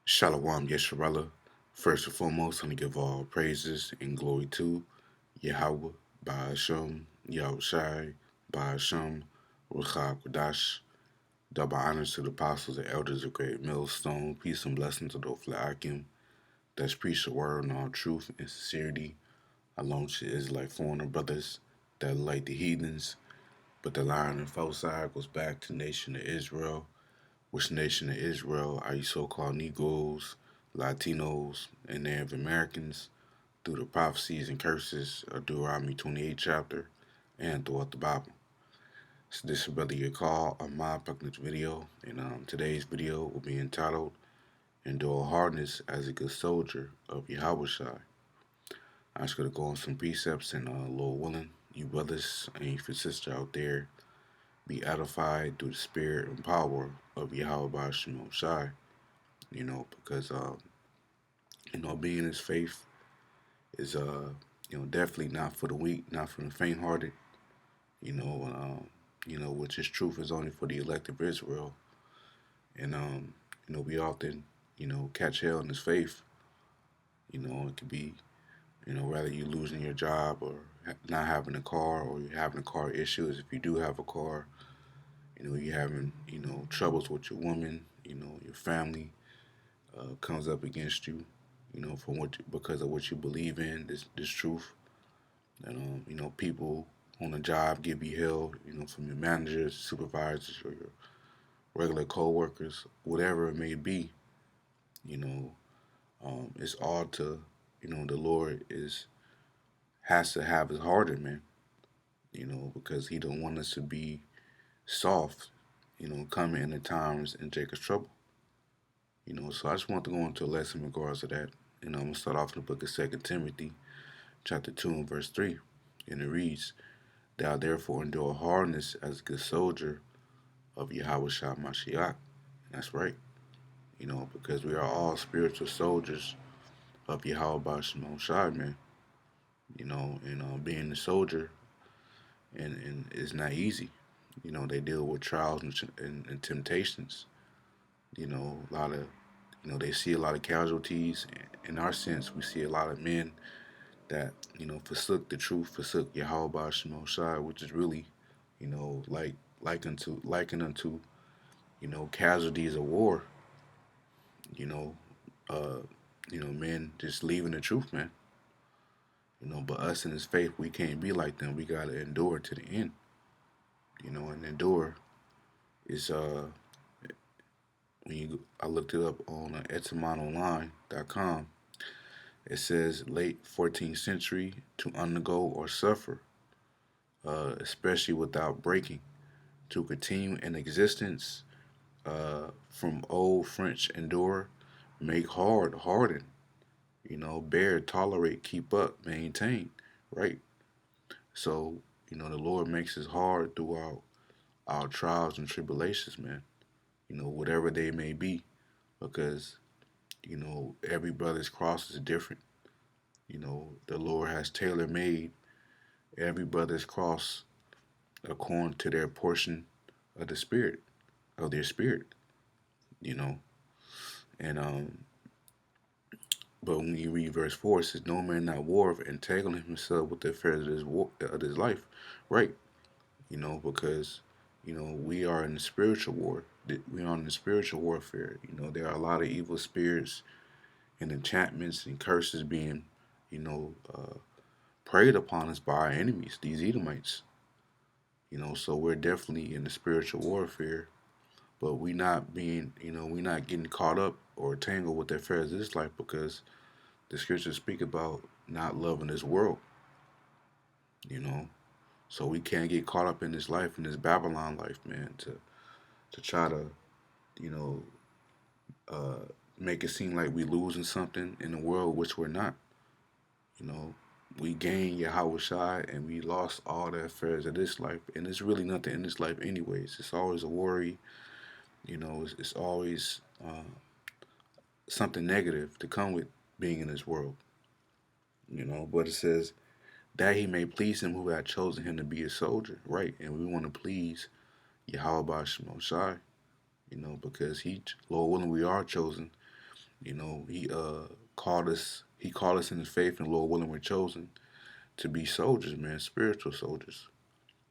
Shalom Yesharala. First and foremost, I'm going to give all praises and glory to Yahweh, Ba'ashem, YAHAWASHI, Ba'ashem, Ruchah Kodash. Double honors to the apostles and elders of Great Millstone. Peace and blessings to those Akim that's preach the word in all truth and sincerity, along to Israelite foreigner brothers that like the heathens. But the line and false side goes back to the nation of Israel, which nation of Israel are you so-called Negroes, Latinos, and Native Americans through the prophecies and curses of Deuteronomy 28 chapter and throughout the Bible. So this is Brother Yakal on my pregnant video, and today's video will be entitled Endure Hardness as a Good Soldier of YAHAWASHI. I'm just going to go on some precepts and Lord willing, you brothers and you sister out there be edified through the spirit and power of Yahweh Shai, because being in his faith is definitely not for the weak, not for the faint-hearted. Which is truth is only for the elect of Israel, and we often catch hell in his faith. It could be rather you losing your job or not having a car, or you having a car issues. If you do have a car, you having troubles with your woman, your family comes up against you, because of what you believe in, this truth. And people on the job give you hell, from your managers, supervisors, or your regular co-workers, whatever it may be. You know, it's all to, the Lord has to have his heart in, man. Because He don't want us to be soft, coming in the times and Jacob's trouble. So I just want to go into a lesson in regards to that. I'm gonna start off in the book of 2 Timothy, chapter 2 and verse 3, and it reads, "Thou therefore endure hardness as a good soldier of Yahawashi Mashiach." And that's right, because we are all spiritual soldiers of Yahweh Shai, man. And being a soldier and is not easy. They deal with trials and temptations. A lot of, they see a lot of casualties. In our sense, we see a lot of men that, forsook the truth, forsook Yahweh Shai, which is really, likened unto, casualties of war. You know, uh, men just leaving the truth, man. But us in this faith, we can't be like them. We gotta endure to the end. And endure is I looked it up on etymononline.com. It says late 14th century to undergo or suffer, especially without breaking, to continue in existence, from old French endure, make hard, harden, bear, tolerate, keep up, maintain, right? So, the Lord makes us hard throughout our trials and tribulations, man, whatever they may be, because, every brother's cross is different. The Lord has tailor made every brother's cross according to their portion of the spirit, of their spirit, you know. And but when you read verse 4, it says, "No man not war of entangling himself with the affairs of his life," right? Because we are in the spiritual war. We are in the spiritual warfare. There are a lot of evil spirits and enchantments and curses being, preyed upon us by our enemies, these Edomites. So we're definitely in the spiritual warfare, but we not being, we not getting caught up or tangled with the affairs of this life, because the scriptures speak about not loving this world, you know. So we can't get caught up in this life, in this Babylon life, man, to try to, you know, uh, make it seem like we losing something in the world, which we're not. You know, we gained Yahweh Shai and we lost all the affairs of this life, and it's really nothing in this life, anyways. It's always a worry. It's always something negative to come with being in this world. But it says that he may please him who had chosen him to be a soldier, right? And we want to please Yahweh Shai, because Lord willing, we are chosen. He called us in His faith, and Lord willing, we're chosen to be soldiers, man, spiritual soldiers.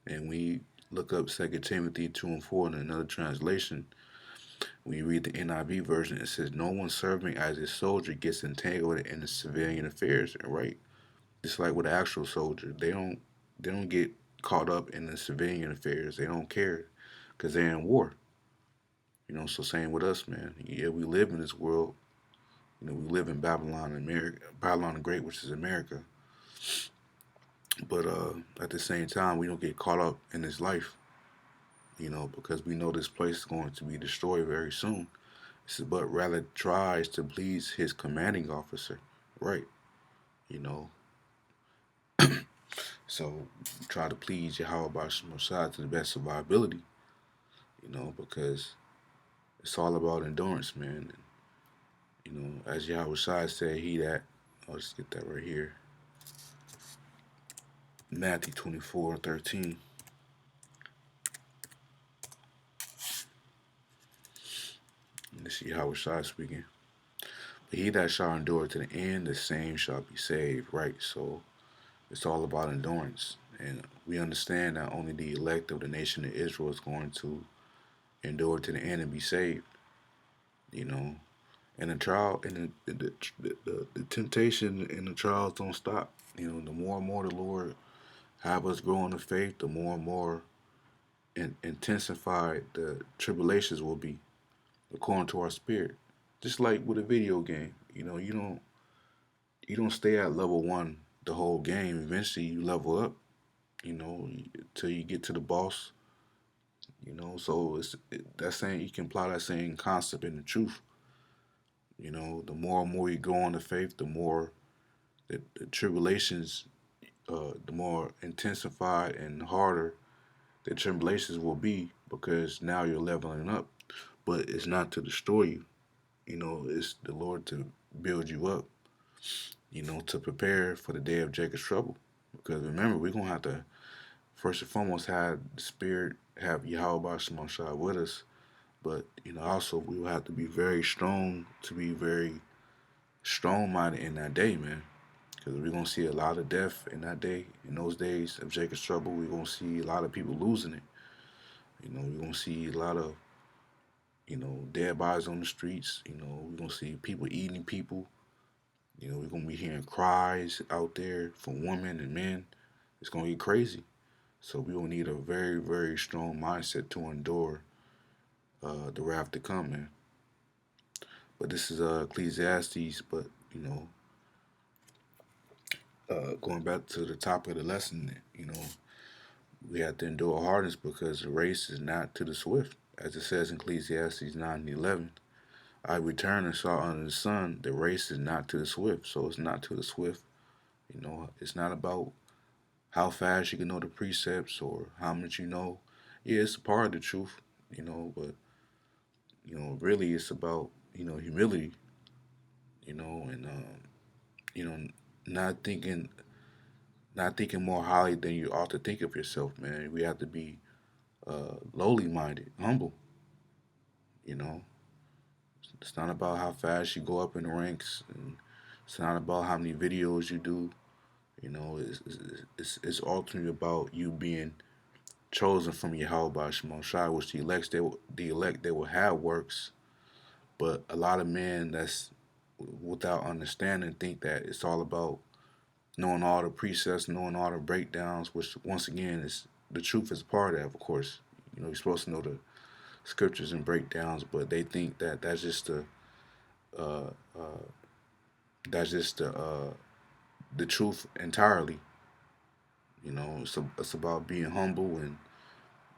And we look up 2 Timothy 2:4 in another translation. When you read the NIV version, it says, "No one serving as a soldier gets entangled in the civilian affairs." And right, just like with an actual soldier, they don't get caught up in the civilian affairs. They don't care because they're in war. So same with us, man. Yeah, we live in this world. We live in Babylon, America, Babylon the Great, which is America. But at the same time, we don't get caught up in this life. Because we know this place is going to be destroyed very soon. But rather tries to please his commanding officer, right? You know, so try to please Yahweh Shai to the best of our ability. Because it's all about endurance, man. And, as Yahweh Shai said, he that I'll just get that right here. Matthew 24:13. This is Yahweh Shai speaking. But he that shall endure to the end, the same shall be saved, right? So it's all about endurance. And we understand that only the elect of the nation of Israel is going to endure to the end and be saved. You know, and the trial and the temptation and the trials don't stop. The more and more the Lord have us grow in the faith, the more and more intensified the tribulations will be according to our spirit. Just like with a video game, you don't stay at level one the whole game. Eventually, you level up. Till you get to the boss. So that saying you can apply that same concept in the truth. The more and more you grow in the faith, the more the tribulations, the more intensified and harder the tribulations will be because now you're leveling up. But it's not to destroy you. It's the Lord to build you up. To prepare for the day of Jacob's trouble. Because remember, we're gonna have to first and foremost have the Spirit, have Yahweh Shai with us. But also we will have to be very strong to be very strong minded in that day, man. Because we're gonna see a lot of death in that day, in those days of Jacob's trouble. We're gonna see a lot of people losing it. We're gonna see a lot of dead bodies on the streets. We're gonna see people eating people. We're gonna be hearing cries out there from women and men. It's gonna get crazy. So we will need a very, very strong mindset to endure the wrath to come, man. But this is Ecclesiastes. But going back to the top of the lesson, we have to endure hardness because the race is not to the swift, as it says in Ecclesiastes 9:11. I returned and saw under the sun the race is not to the swift, so it's not to the swift. It's not about how fast you can know the precepts or how much you know. Yeah, it's a part of the truth, but really it's about humility, and you know, not thinking not thinking more highly than you ought to think of yourself, man. We have to be lowly minded, humble. You know, it's not about how fast you go up in the ranks, and it's not about how many videos you do. It's ultimately about you being chosen from Yahweh Shemon Shai, which the elect they will have works, but a lot of men that's without understanding think that it's all about knowing all the precepts, knowing all the breakdowns, which once again is the truth is part of that, of course. You're supposed to know the scriptures and breakdowns, but they think that uh, uh, that's just the truth entirely. It's about being humble and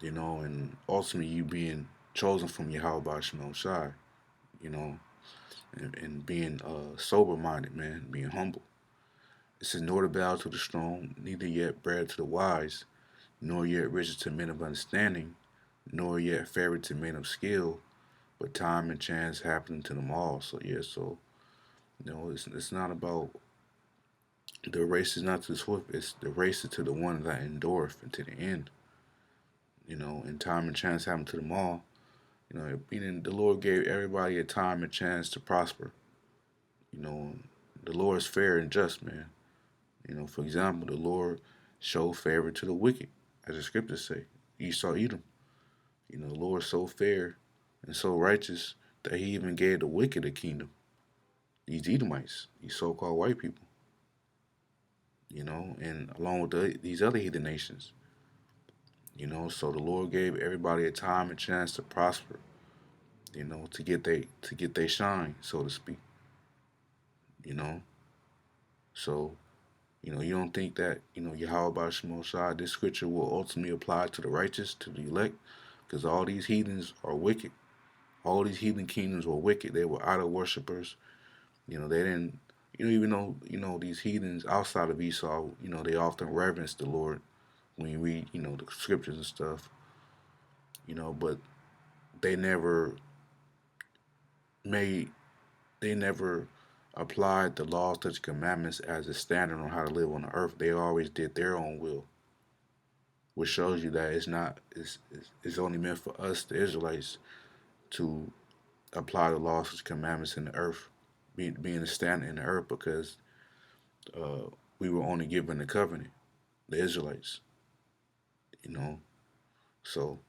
and ultimately you being chosen from Yahweh Shemon Shai. You know, and being sober minded, man, being humble. It says, nor the bow to the strong, neither yet bread to the wise, nor yet riches to men of understanding, nor yet favor to men of skill, but time and chance happen to them all. So yeah, so it's not about the race is not to the swift, it's the race is to the one that endureth and to the end. And time and chance happen to them all. Meaning the Lord gave everybody a time and chance to prosper. You know, the Lord is fair and just, man. You know, for example, the Lord showed favor to the wicked, as the scriptures say. Esau, Edom. You know, the Lord is so fair and so righteous that He even gave the wicked a kingdom. These Edomites, these so-called white people. You know, and along with these other heathen nations. You know, so the Lord gave everybody a time and chance to prosper. You know, to get they shine, so to speak. You know, so you don't think that Yahweh Shemosai, this scripture will ultimately apply to the righteous, to the elect, because all these heathens are wicked. All these heathen kingdoms were wicked. They were idol worshippers. You know, they didn't. Even though these heathens outside of Esau, they often reverence the Lord when you read, the scriptures and stuff. But they never made they never applied the laws, such commandments as a standard on how to live on the earth. They always did their own will, which shows you that it's only meant for us, the Israelites, to apply the laws, such commandments in the earth, being a standard in the earth, because uh, we were only given the covenant, the Israelites, you know. So,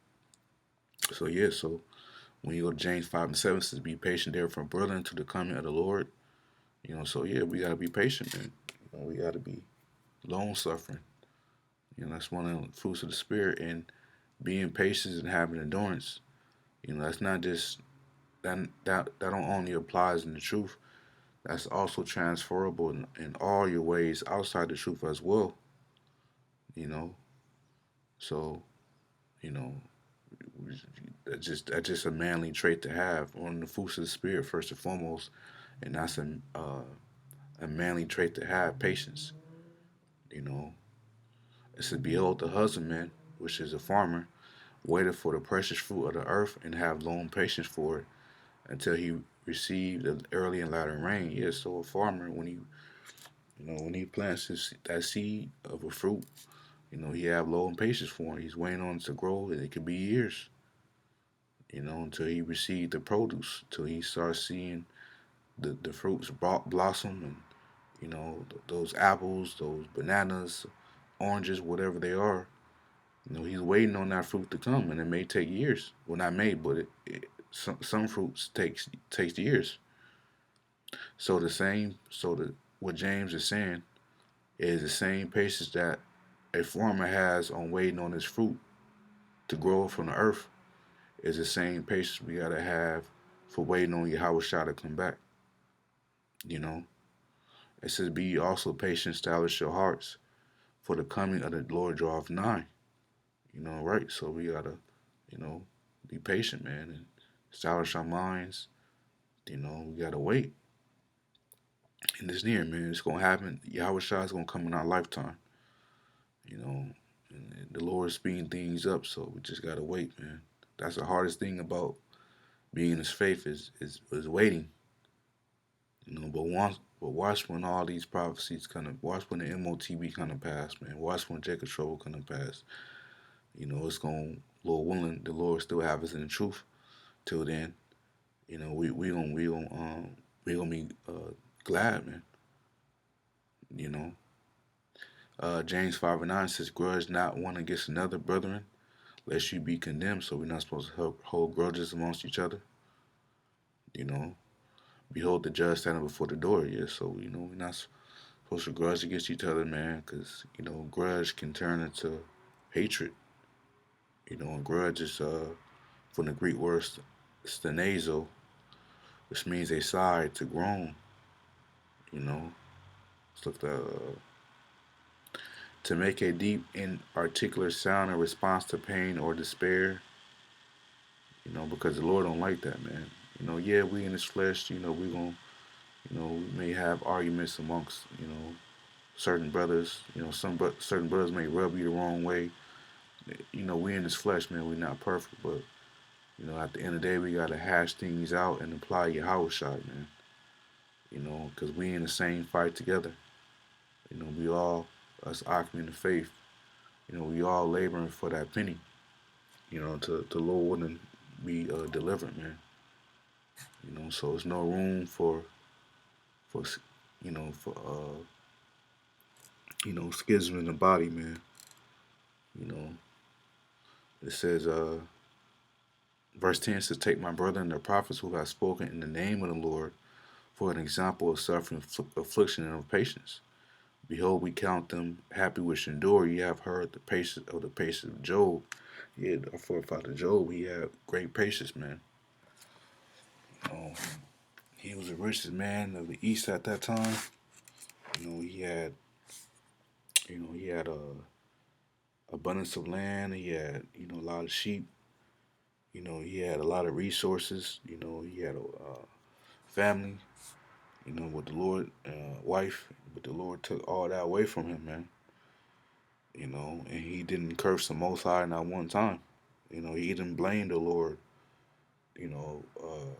yeah. So when you go to James 5:7, it says, "Be patient, therefore, brethren, to the coming of the Lord." So yeah, we gotta be patient, man. We gotta be long suffering. That's one of the fruits of the spirit, and being patient and having endurance. That's not just that don't only applies in the truth. That's also transferable in all your ways outside the truth as well. You know, so you know that's just a manly trait to have. One of the fruits of the spirit, first and foremost, and that's a manly trait to have, patience. You know, it says, "Behold, the husbandman, which is a farmer, waited for the precious fruit of the earth and have long patience for it until he received the early and latter rain." Yes, so a farmer, when he plants that seed of a fruit, he have long patience for it. He's waiting on it to grow, and it could be years, until he received the produce, till he starts seeing the fruits blossom, and those apples, those bananas, oranges, whatever they are. He's waiting on that fruit to come, and it may take years. Well, not may, but some fruits takes years. What James is saying is the same patience that a farmer has on waiting on his fruit to grow from the earth is the same patience we gotta have for waiting on Yahweh to come back. You know, it says, "Be also patient, establish your hearts, for the coming of the Lord draweth nigh." Right? So we gotta, you know, be patient, man, and establish our minds. We gotta wait, and it's near, man. It's gonna happen. Yahweh is gonna come in our lifetime. You know, and the Lord is speeding things up, so we just gotta wait, man. That's the hardest thing about being in His faith is waiting. But watch when all these prophecies kind of watch when the MOTB kind of pass, man. Watch when Jacob trouble kind of pass. It's gonna, Lord willing, the Lord still have us in the truth. Till then, we gonna be glad, man. You know, James 5:9 says, "Grudge not one against another, brethren, lest you be condemned." So we're not supposed to hold grudges amongst each other. You know, behold the judge standing before the door. Yeah, so we're not supposed to grudge against each other, man, because grudge can turn into hatred. And grudge is from the Greek word stenazo, which means a sigh to groan. You know, let's look that to make a deep, inarticulate sound in response to pain or despair. Because the Lord don't like that, man. Yeah, we in His flesh. We gonna, we may have arguments amongst, certain brothers. Certain brothers may rub you the wrong way. We in His flesh, man. We not perfect, but at the end of the day, we gotta hash things out and apply Yahweh shot, man. Because we in the same fight together. We all, us Akim in the faith, we all laboring for that penny, to Lord wouldn't be delivered, man. So there's no room for for for schism in the body, man. You know, it says verse 10 says, "Take my brother and the prophets who have spoken in the name of the Lord for an example of suffering, affliction, and of patience. Behold, we count them happy which endure. You have heard the patience of Job. Yeah, our forefather Job, he had great patience, man. Um, he was the richest man of the East at that time. He had, he had a abundance of land. He had, a lot of sheep. He had a lot of resources. He had a family. With the Lord, wife. But the Lord took all that away from him, man. And he didn't curse the Most High not one time. He didn't blame the Lord. You know, uh,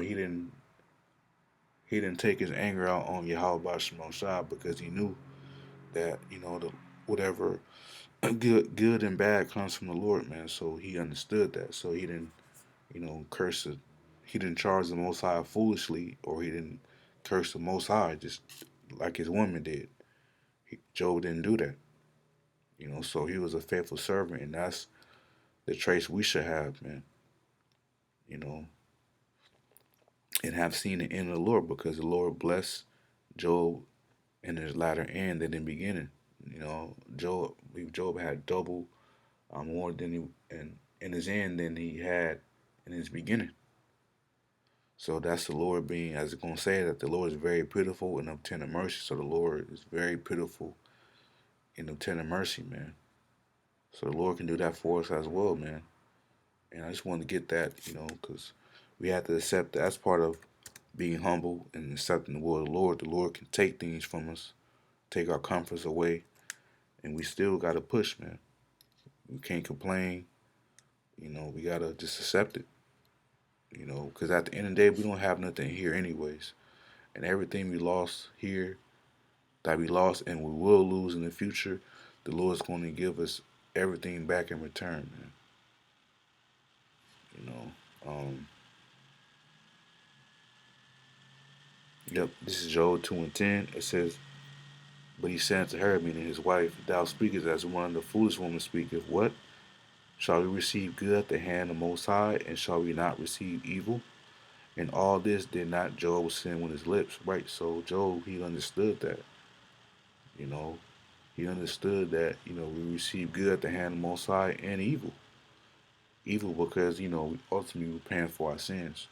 he didn't take his anger out on YAHAWASHI because he knew that the whatever good and bad comes from the Lord, man. So he understood that. So he didn't curse it. He didn't charge the Most High foolishly, or he didn't curse the Most High just like his woman did. Job didn't do that. So he was a faithful servant, and that's the traits we should have, man. You know, and have seen the end of the Lord, because the Lord blessed Job in his latter end than in the beginning. Job had double more than he in his end than he had in his beginning. So that's the Lord being, as it's gonna say, that the Lord is very pitiful and obtaining mercy. So the Lord is very pitiful and obtaining mercy, man. So the Lord can do that for us as well, man. And I just wanted to get that, because we have to accept that as part of being humble and accepting the will of the Lord. The Lord can take things from us, take our comforts away, and we still got to push, man. We can't complain. We got to just accept it, because at the end of the day, we don't have nothing here, anyways. And everything we lost here, that we lost and we will lose in the future, the Lord's going to give us everything back in return, man. You know, yep, this is Joel 2 and 10. It says, "But he said to her," meaning his wife, "Thou speakest as one of the foolish women speaketh. What? Shall we receive good at the hand of the Most High, and shall we not receive evil? And all this did not Job sin with his lips," right? So Job, he understood that, you know. He understood that, we receive good at the hand of the Most High and evil. Evil because, we ultimately we're paying for our sins.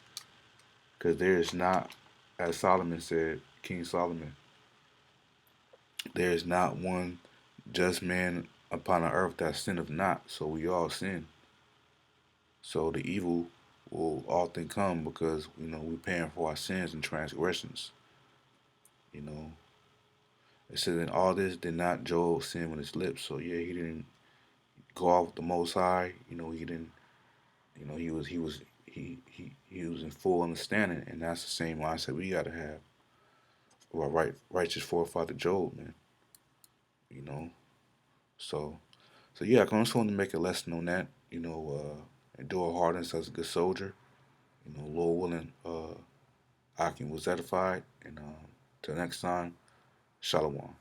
Because there is not, as Solomon said, King Solomon, there is not one just man upon the earth that sinneth not. So we all sin. So the evil will often come because, we're paying for our sins and transgressions. You know, it says, "In all this did not Job sin with his lips." So yeah, he didn't go off with the Most High. He didn't. He was in full understanding, and that's the same mindset we gotta have. Well, righteous forefather Job, man. You know, so yeah, I just wanted to make a lesson on that. Endure hardness as a good soldier. Lord willing, Akim was edified, and till next time, Shalom.